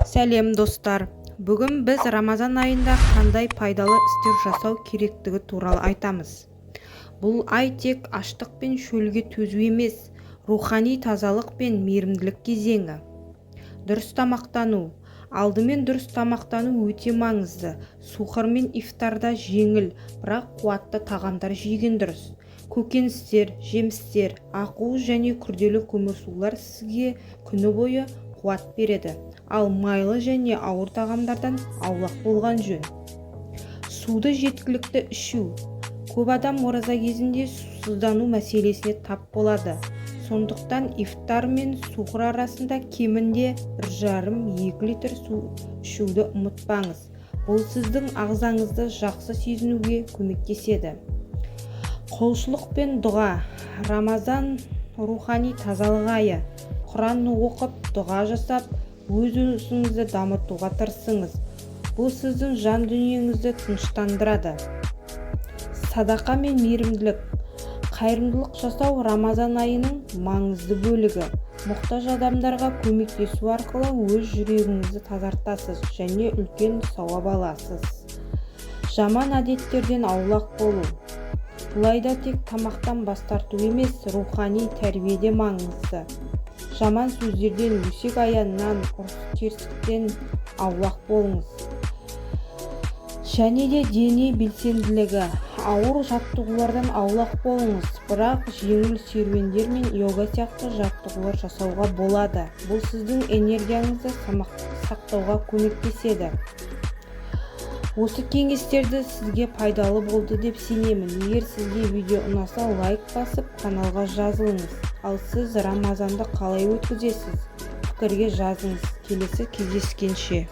Сәлем достар. Бүгін біз Рамазан айында қандай пайдалы істер жасау керектігі туралы айтамыз. Бұл ай тек аштық пен шөлге төзу емес, рухани тазалық пен мейірімділік кезеңі. Дұрыс тамақтану. Алдымен дұрыс тамақтану өте маңызды. Сухар мен ифтарда жеңіл, бірақ қуатты тағамдар жеген дұрыс. Көкөністер, жемістер, ақуыз және күрделі көмірсулар сізге күні бойы қуат береді. Ал майлы және ауыр тағамдардан аулақ болған жөн. Суды жеткілікті ішу. Көп адам ораза кезінде сусыздану мәселесіне тап болады. Сондықтан ифтар мен сухар арасында кемінде 1,5-2 литр су ішуді ұмытпаңыз. Бұл сіздің ағзаңызды жақсы сезінуге көмектеседі. Құлшылық пен дұға. Рамазан рухани тазалық айы. Құран оқып, дұға жасап, өз өзіңізді дамытуға тырысыңыз. Бұл сіздің жан дүниеңізді тыныштандырады. Садақа мен мейірімділік. Қайырымдылық жасау Рамазан айының маңызды бөлігі. Мұқтаж адамдарға көмектесу арқылы өз жүрегіңізді тазартасыз және үлкен сауап аласыз. Жаман әдеттерден аулақ болу. Бұл айда тек тамақтан бас тарту емес, рухани тәрбиеде маңызды. Жаман сөздерден, өсек аяннан, ұрыс-керістіктен аулақ болыңыз. Және де дене белсенділігі. Ауыр жаттығулардан аулақ болыңыз, бірақ жеңіл серуендер мен йога сияқты жаттығулар жасауға болады. Бұл сіздің энергияңызды сақтауға көмектеседі. Осы кеңестерді сізге пайдалы болды деп сенемін. Егер сізге видео ұнаса, лайк басып, каналға жазылыңыз. Ал сіз Рамазанды қалай өткізесіз? Пікірге жазыңыз. Келесі кездескенше.